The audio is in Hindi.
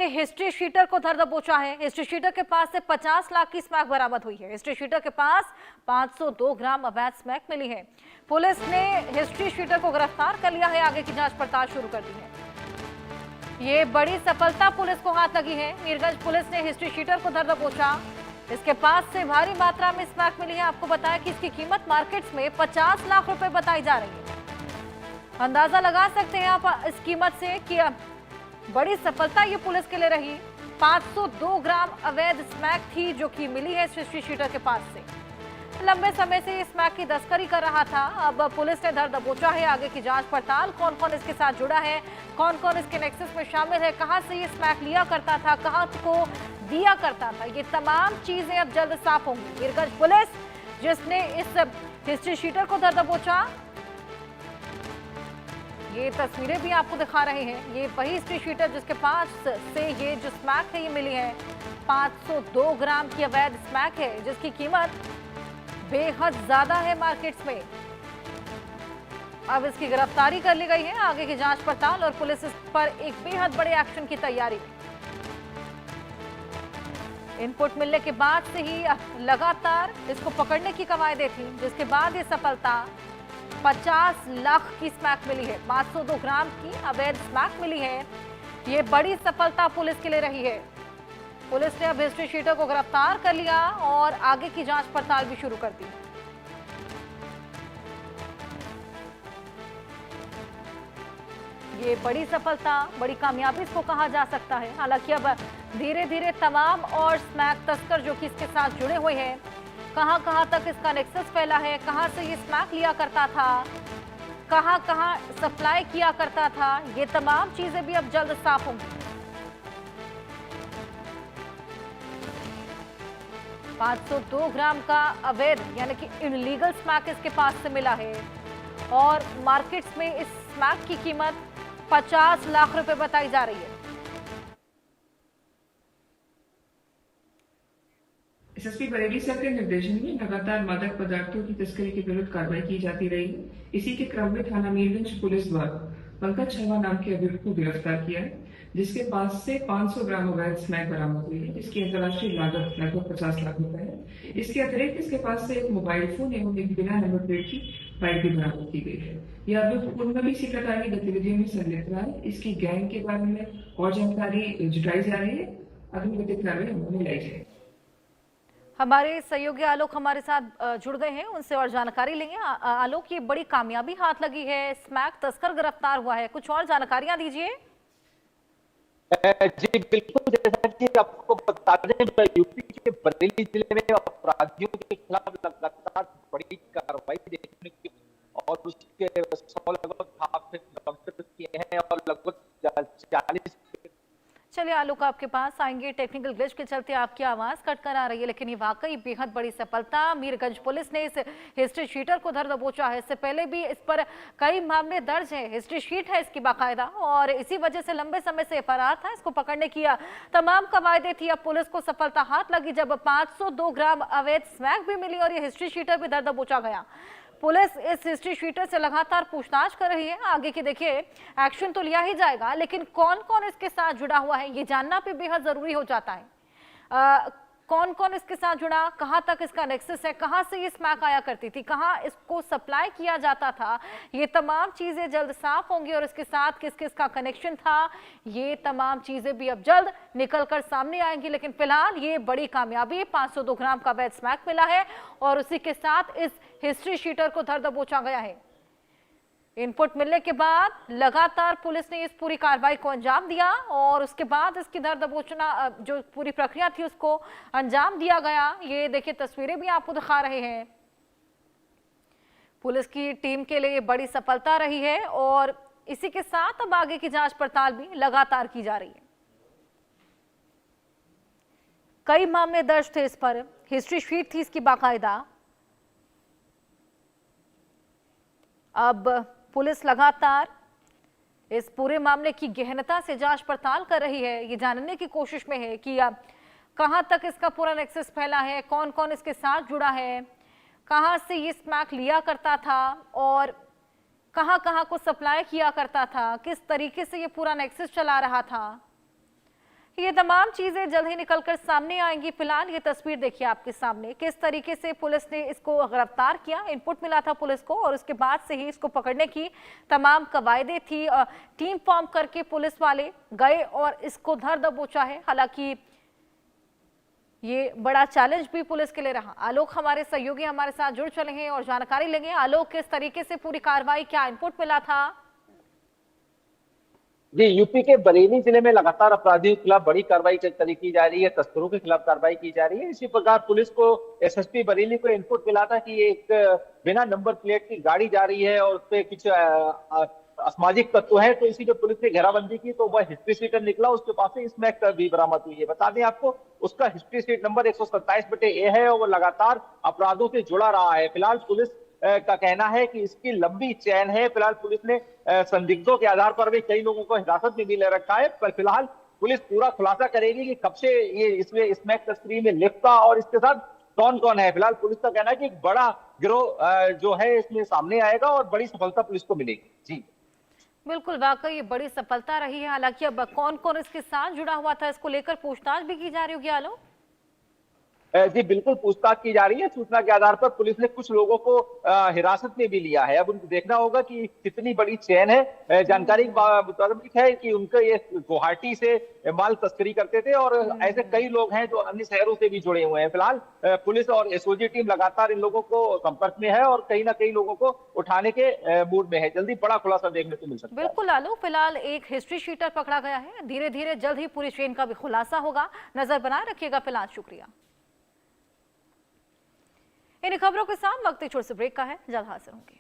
हिस्ट्री शीटर को धर दबोचा है। हिस्ट्री शीटर के पास से 50 लाख की स्मैक बरामद हुई है। हिस्ट्री शीटर के पास 502 ग्राम अवैध स्मैक मिली है। पुलिस ने हिस्ट्री शीटर को गिरफ्तार कर लिया है। आगे की जांच पड़ताल शुरू कर दी है। ये बड़ी सफलता पुलिस को हाथ लगी है। मीरगंज पुलिस ने हिस्ट्री शीटर को धर दबोचा। इसके पास से भारी मात्रा में स्मैक मिली है। आपको बताया कि इसकी कीमत मार्केट्स में 50 लाख रुपए बताई जा रही है। अंदाजा लगा सकते हैं आप इस कीमत से कि बड़ी सफलता ये पुलिस के लिए रही। 502 ग्राम अवैध स्मैक थी जो कि मिली है हिस्ट्री शीटर के पास से। लंबे समय से ये स्मैक की तस्करी कर रहा था। अब पुलिस ने धर दबोचा है। आगे की जांच पड़ताल, कौन कौन इसके साथ जुड़ा है, कौन कौन इसके नेक्सस में शामिल है, कहां से ये स्मैक लिया करता था, कहां को दिया करता था, ये तमाम चीजें अब जल्द साफ होंगी। मीरगंज पुलिस जिसने इस हिस्ट्री शीटर को धर दबोचा, ये तस्वीरें भी आपको दिखा रहे हैं। ये वही हिस्ट्री शीटर जिसके पास से ये जो स्मैक है ये मिली है। 502 ग्राम की अवैध स्मैक है जिसकी कीमत बेहद ज्यादा है मार्केट्स में। अब इसकी गिरफ्तारी कर ली गई है। आगे की जांच पड़ताल और पुलिस इस पर एक बेहद बड़े एक्शन की तैयारी में। इनपुट मिलने के बाद से ही लगातार इसको पकड़ने की कवायदें थी, जिसके बाद ये सफलता 50 लाख की स्मैक मिली है। 502 ग्राम की अवैध स्मैक मिली है। ये बड़ी सफलता पुलिस के लिए रही है। पुलिस ने अब हिस्ट्री शीटर को गिरफ्तार कर लिया और आगे की जांच पड़ताल भी शुरू कर दी। ये बड़ी सफलता, बड़ी कामयाबी इसको कहा जा सकता है। हालांकि अब धीरे धीरे तमाम और स्मैक तस्कर जो कि इसके साथ जुड़े हुए हैं, कहां तक इसका नेक्सस फैला है, कहां से ये स्मैक लिया करता था, कहां सप्लाई किया करता था, ये तमाम चीजें भी अब जल्द साफ होंगी। 502 ग्राम का अवैध यानी कि इनलीगल स्मैक इसके पास से मिला है और मार्केट्स में इस स्मैक की कीमत 50 लाख रुपए बताई जा रही है। एसएसपी बरेली साहब के निर्देशन में लगातार मादक पदार्थों की तस्करी के विरुद्ध कार्रवाई की जाती रही। इसी के क्रम में थाना मीरगंज पुलिस द्वारा पंकज शर्मा नाम के अभियुक्त को गिरफ्तार किया है, जिसके पास से 500 ग्राम अवैध स्मैक बरामद हुई है, जिसकी अंतर्राष्ट्रीय लागत लगभग 50 लाख रुपए है। इसके अतिरिक्त इसके पास से एक मोबाइल फोन एवं एक बिना नंबर प्लेट की बाइक भी बरामद की गई है। यह अभियुक्त पूर्व में भी इसी प्रकार की गतिविधियों में संलिप्त रहा है। इसकी गैंग के बारे में और जानकारी जुटाई जा रही है। अगली विधिक कार्रवाई हमने लाई जाएगी। हमारे सहयोगी आलोक हमारे साथ जुड़ गए हैं, उनसे और जानकारी लेंगे। आलोक, ये बड़ी कामयाबी हाथ लगी है, स्मैक तस्कर गिरफ्तार हुआ है, कुछ और जानकारियां दीजिए। जी बिल्कुल, जैसा कि आपको बता दें, यूपी के बरेली जिले में अपराधियों के खिलाफ लगातार बड़ी कार्रवाई देखने की और उसके 100 लगभग किए हैं और लगभग 40। चलिए आलोक, आपके पास आएंगे। टेक्निकल ग्लिच के चलते आपकी आवाज कट कर आ रही है, लेकिन ये वाकई बेहद बड़ी सफलता। मीरगंज पुलिस ने इस हिस्ट्री शीटर को धर दबोचा है। इससे पहले भी इस पर कई मामले दर्ज हैं। हिस्ट्री शीट है इसकी बाकायदा और इसी वजह से लंबे समय से फरार था। इसको पकड़ने की तमाम कवायदें थी। अब पुलिस को सफलता हाथ लगी जब 502 ग्राम अवैध स्मैक भी मिली और ये हिस्ट्री शीटर भी धर दबोचा गया। पुलिस इस हिस्ट्री शीटर से लगातार पूछताछ कर रही है। आगे की देखिए एक्शन तो लिया ही जाएगा, लेकिन कौन कौन इसके साथ जुड़ा हुआ है ये जानना भी बेहद जरूरी हो जाता है। कौन कौन इसके साथ जुड़ा, कहां तक इसका नेक्सस है, कहां से ये स्मैक आया करती थी, कहां इसको सप्लाई किया जाता था, ये तमाम चीजें जल्द साफ होंगी और इसके साथ किस किस का कनेक्शन था, ये तमाम चीजें भी अब जल्द निकलकर सामने आएंगी। लेकिन फिलहाल ये बड़ी कामयाबी, 502 ग्राम का अवैध स्मैक मिला है और उसी के साथ इस हिस्ट्री शीटर को धर दबोचा गया है। इनपुट मिलने के बाद लगातार पुलिस ने इस पूरी कार्रवाई को अंजाम दिया और उसके बाद इसकी धर दबोचना जो पूरी प्रक्रिया थी उसको अंजाम दिया गया। ये देखिए तस्वीरें भी आपको दिखा रहे हैं। पुलिस की टीम के लिए बड़ी सफलता रही है और इसी के साथ अब आगे की जांच पड़ताल भी लगातार की जा रही है। कई मामले दर्ज थे इस पर, हिस्ट्री शीट थी इसकी बाकायदा। अब पुलिस लगातार इस पूरे मामले की गहनता से जांच पड़ताल कर रही है। ये जानने की कोशिश में है कि कहां तक इसका पूरा नेक्सस फैला है, कौन कौन इसके साथ जुड़ा है, कहां से ये स्मैक लिया करता था और कहां कहां को सप्लाई किया करता था, किस तरीके से ये पूरा नेक्सस चला रहा था। ये तमाम चीजें जल्द ही निकलकर सामने आएंगी। फिलहाल ये तस्वीर देखिए आपके सामने, किस तरीके से पुलिस ने इसको गिरफ्तार किया। इनपुट मिला था पुलिस को और उसके बाद से ही इसको पकड़ने की तमाम कवायदे थी। टीम फॉर्म करके पुलिस वाले गए और इसको धर दबोचा है। हालांकि ये बड़ा चैलेंज भी पुलिस के लिए रहा। आलोक हमारे सहयोगी हमारे साथ जुड़ चले हैं और जानकारी लेंगे। आलोक, किस तरीके से पूरी कार्रवाई, क्या इनपुट मिला था? जी, यूपी के बरेली जिले में लगातार अपराधियों के खिलाफ बड़ी कार्रवाई की जा रही है, तस्करों के खिलाफ कार्रवाई की जा रही है। इसी प्रकार पुलिस को एसएसपी बरेली को इनपुट मिला था कि एक बिना नंबर प्लेट की गाड़ी जा रही है और उस पे कुछ असामाजिक तत्व है। तो इसी जो पुलिस ने घेराबंदी की तो वह हिस्ट्री शीटर निकला, उसके पास से स्मैक भी बरामद हुई है। बता दें आपको, उसका हिस्ट्री शीट नंबर 127/A है और वो लगातार अपराधों से जुड़ा रहा है। फिलहाल पुलिस का कहना है कि इसकी लंबी चैन है। फिलहाल पुलिस ने संदिग्धों के आधार पर भी कई लोगों को हिरासत में भी ले रखा है, पर फिलहाल पुलिस पूरा खुलासा करेगी कि कब से ये इसमें स्मैक तस्करी में लिप्त था और इसके साथ कौन कौन है। फिलहाल पुलिस का कहना है कि एक बड़ा गिरोह जो है इसमें सामने आएगा और बड़ी सफलता पुलिस को मिलेगी। जी बिल्कुल, वाकई ये बड़ी सफलता रही है। हालांकि अब कौन कौन इसके साथ जुड़ा हुआ था, इसको लेकर पूछताछ भी की जा रही होगी। आलोक जी बिल्कुल, पूछताछ की जा रही है। सूचना के आधार पर पुलिस ने कुछ लोगों को हिरासत में भी लिया है। अब उनको देखना होगा कि कितनी बड़ी चेन है। जानकारी के मुताबिक है कि उनके ये गुवाहाटी से माल तस्करी करते थे और ऐसे कई लोग हैं जो अन्य शहरों से भी जुड़े हुए हैं। फिलहाल पुलिस और एसओजी टीम लगातार इन लोगों को संपर्क में है और कहीं ना कहीं लोगों को उठाने के मूड में है। जल्दी बड़ा खुलासा देखने को मिल सकता है। बिल्कुल आलोक, फिलहाल एक हिस्ट्री शीटर पकड़ा गया है। धीरे धीरे जल्द ही पूरी चेन का भी खुलासा होगा। नजर बनाए रखिएगा। फिलहाल शुक्रिया। इन खबरों के साथ वक्त एक छोटे से ब्रेक का है, जल्द हाजिर होंगे।